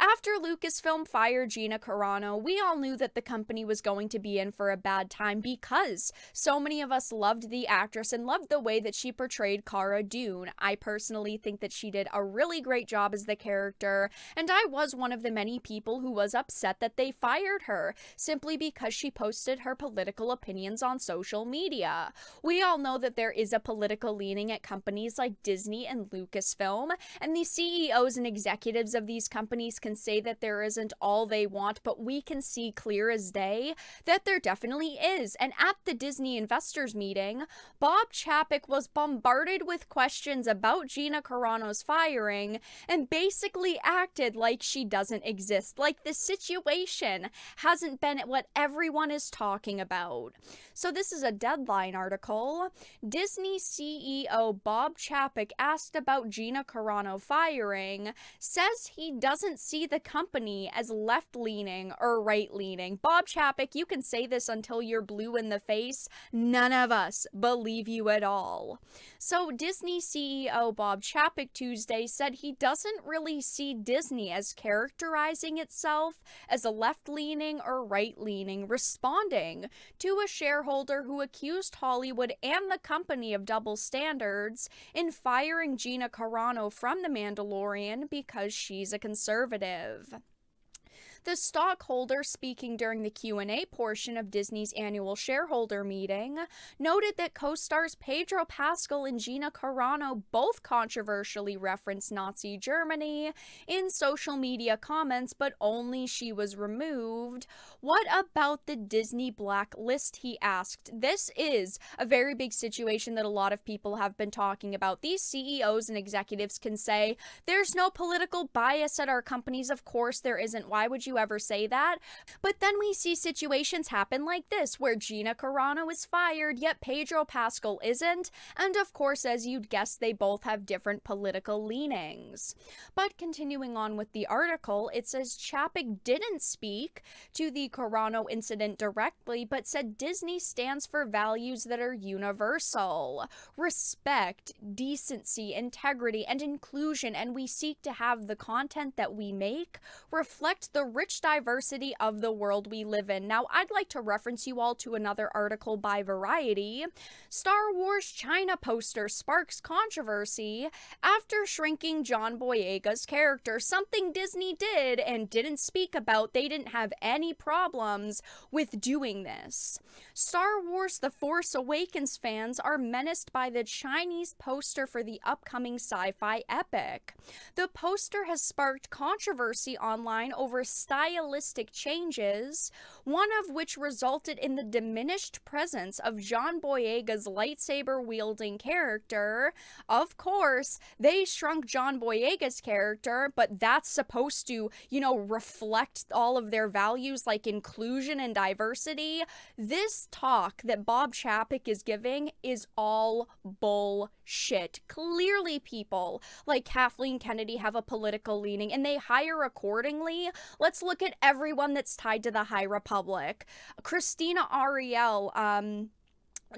After Lucasfilm fired Gina Carano, we all knew that the company was going to be in for a bad time because so many of us loved the actress and loved the way that she portrayed Cara Dune. I personally think that she did a really great job as the character, and I was one of the many people who was upset that they fired her simply because she posted her political opinions on social media. We all know that there is a political leaning at companies like Disney and Lucasfilm, and the CEOs and executives of these companies can say that there isn't all they want, but we can see clear as day that there definitely is. And at the Disney investors meeting, Bob Chapek was bombarded with questions about Gina Carano's firing and basically acted like she doesn't exist, like the situation hasn't been what everyone is talking about. So this is a Deadline article. Disney CEO Bob Chapek, asked about Gina Carano firing, says he doesn't see the company as left-leaning or right-leaning. Bob Chapek, you can say this until you're blue in the face. None of us believe you at all. So Disney CEO Bob Chapek Tuesday said he doesn't really see Disney as characterizing itself as a left-leaning or right-leaning, responding to a shareholder who accused Hollywood and the company of double standards in firing Gina Carano from The Mandalorian because she's a conservative. The stockholder, speaking during the Q&A portion of Disney's annual shareholder meeting, noted that co-stars Pedro Pascal and Gina Carano both controversially referenced Nazi Germany in social media comments, but only she was removed. What about the Disney blacklist, he asked. This is a very big situation that a lot of people have been talking about. These CEOs and executives can say, there's no political bias at our companies. Of course there isn't. Why would you ever say that? But then we see situations happen like this, where Gina Carano is fired, yet Pedro Pascal isn't, and of course, as you'd guess, they both have different political leanings. But continuing on with the article, it says Chapek didn't speak to the Carano incident directly, but said Disney stands for values that are universal: respect, decency, integrity, and inclusion, and we seek to have the content that we make reflect the rich diversity of the world we live in. Now, I'd like to reference you all to another article by Variety. Star Wars China poster sparks controversy after shrinking John Boyega's character, something Disney did and didn't speak about. They didn't have any problems with doing this. Star Wars The Force Awakens fans are menaced by the Chinese poster for the upcoming sci-fi epic. The poster has sparked controversy online over stylistic changes, one of which resulted in the diminished presence of John Boyega's lightsaber-wielding character. Of course, they shrunk John Boyega's character, but that's supposed to, reflect all of their values like inclusion and diversity. This talk that Bob Chapek is giving is all bullshit. Clearly people like Kathleen Kennedy have a political leaning and they hire accordingly. Let's look at everyone that's tied to the High Republic. Christina Ariel,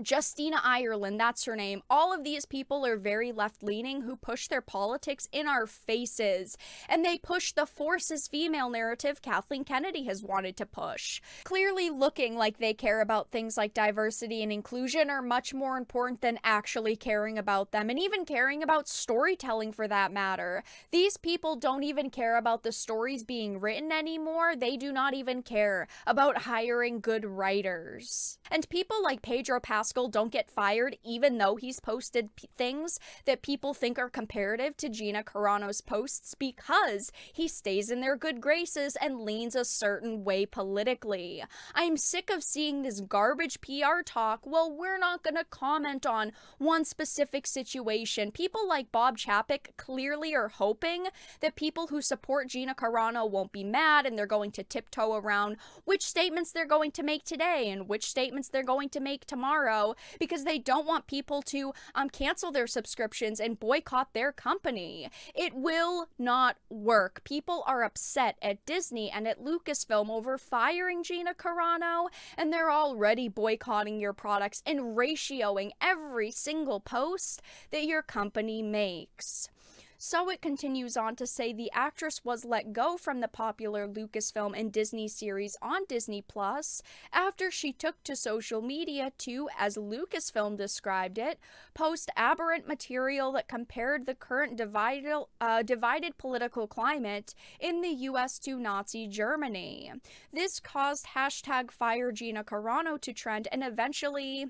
Justina Ireland, that's her name. All of these people are very left-leaning who push their politics in our faces. And they push the Force is female narrative Kathleen Kennedy has wanted to push. Clearly looking like they care about things like diversity and inclusion are much more important than actually caring about them, and even caring about storytelling for that matter. These people don't even care about the stories being written anymore. They do not even care about hiring good writers. And people like Pedro Pascal don't get fired even though he's posted things that people think are comparative to Gina Carano's posts, because he stays in their good graces and leans a certain way politically. I'm sick of seeing this garbage PR talk. Well, we're not going to comment on one specific situation. People like Bob Chapek clearly are hoping that people who support Gina Carano won't be mad, and they're going to tiptoe around which statements they're going to make today and which statements they're going to make tomorrow, because they don't want people to cancel their subscriptions and boycott their company. It will not work. People are upset at Disney and at Lucasfilm over firing Gina Carano, and they're already boycotting your products and ratioing every single post that your company makes. So it continues on to say the actress was let go from the popular Lucasfilm and Disney series on Disney Plus after she took to social media to, as Lucasfilm described it, post aberrant material that compared the current divided political climate in the US to Nazi Germany. This caused hashtag Fire Gina Carano to trend, and eventually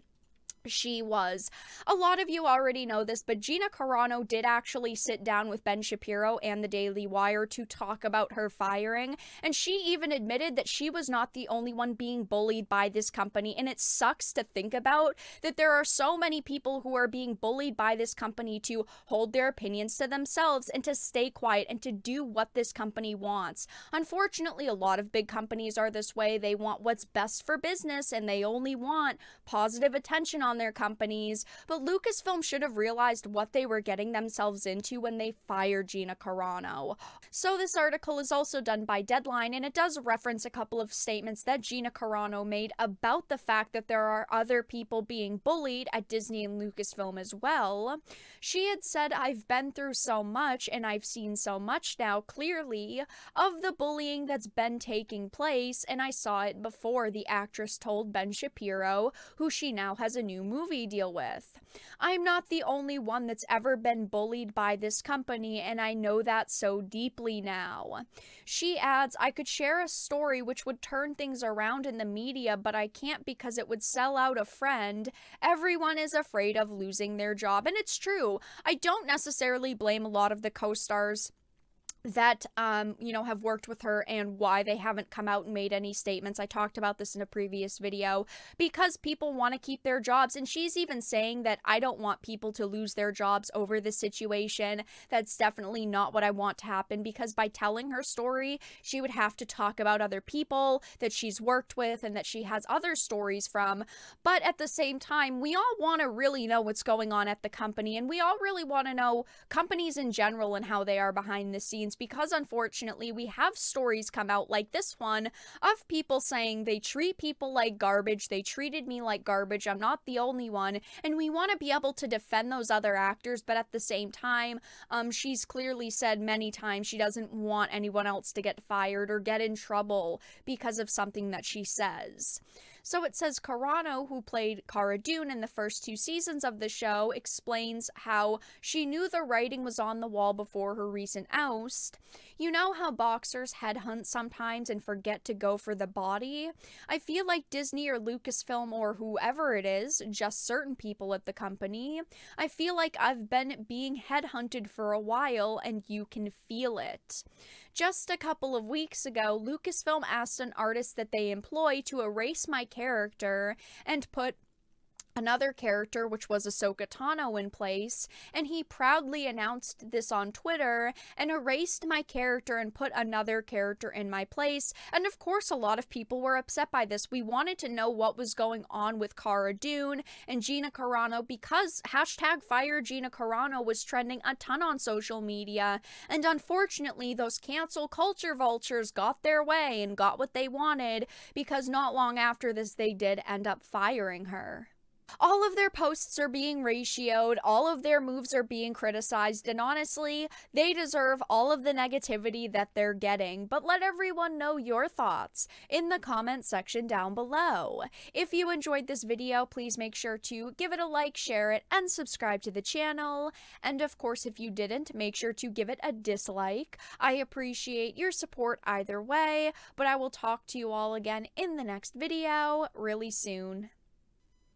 she was. A lot of you already know this, but Gina Carano did actually sit down with Ben Shapiro and the Daily Wire to talk about her firing, and she even admitted that she was not the only one being bullied by this company, and it sucks to think about that there are so many people who are being bullied by this company to hold their opinions to themselves and to stay quiet and to do what this company wants. Unfortunately, a lot of big companies are this way. They want what's best for business, and they only want positive attention on their companies, but Lucasfilm should have realized what they were getting themselves into when they fired Gina Carano. So this article is also done by Deadline, and it does reference a couple of statements that Gina Carano made about the fact that there are other people being bullied at Disney and Lucasfilm as well. She had said, "I've been through so much and I've seen so much now clearly of the bullying that's been taking place, and I saw it before," the actress told Ben Shapiro, who she now has a new movie deal with. "I'm not the only one that's ever been bullied by this company, and I know that so deeply now." She adds, "I could share a story which would turn things around in the media, but I can't because it would sell out a friend. Everyone is afraid of losing their job." And it's true. I don't necessarily blame a lot of the co-stars that have worked with her and why they haven't come out and made any statements. I talked about this in a previous video, because people want to keep their jobs, and she's even saying that I don't want people to lose their jobs over this situation. That's definitely not what I want to happen, because by telling her story, she would have to talk about other people that she's worked with and that she has other stories from. But at the same time, we all want to really know what's going on at the company, and we all really want to know companies in general and how they are behind the scenes, because unfortunately we have stories come out like this one of people saying they treat people like garbage, they treated me like garbage, I'm not the only one, and we want to be able to defend those other actors, but at the same time, she's clearly said many times she doesn't want anyone else to get fired or get in trouble because of something that she says. So it says Carano, who played Cara Dune in the first 2 seasons of the show, explains how she knew the writing was on the wall before her recent oust. "You know how boxers headhunt sometimes and forget to go for the body? I feel like Disney or Lucasfilm or whoever it is, just certain people at the company, I feel like I've been being headhunted for a while and you can feel it." Just a couple of weeks ago, Lucasfilm asked an artist that they employ to erase my character and put another character, which was Ahsoka Tano, in place, and he proudly announced this on Twitter and erased my character and put another character in my place. And of course, a lot of people were upset by this. We wanted to know what was going on with Cara Dune and Gina Carano, because hashtag Fire Gina Carano was trending a ton on social media, and unfortunately those cancel culture vultures got their way and got what they wanted, because not long after this they did end up firing her. All of their posts are being ratioed, all of their moves are being criticized, and honestly, they deserve all of the negativity that they're getting. But let everyone know your thoughts in the comment section down below. If you enjoyed this video, please make sure to give it a like, share it, and subscribe to the channel. And of course, if you didn't, make sure to give it a dislike. I appreciate your support either way, but I will talk to you all again in the next video really soon.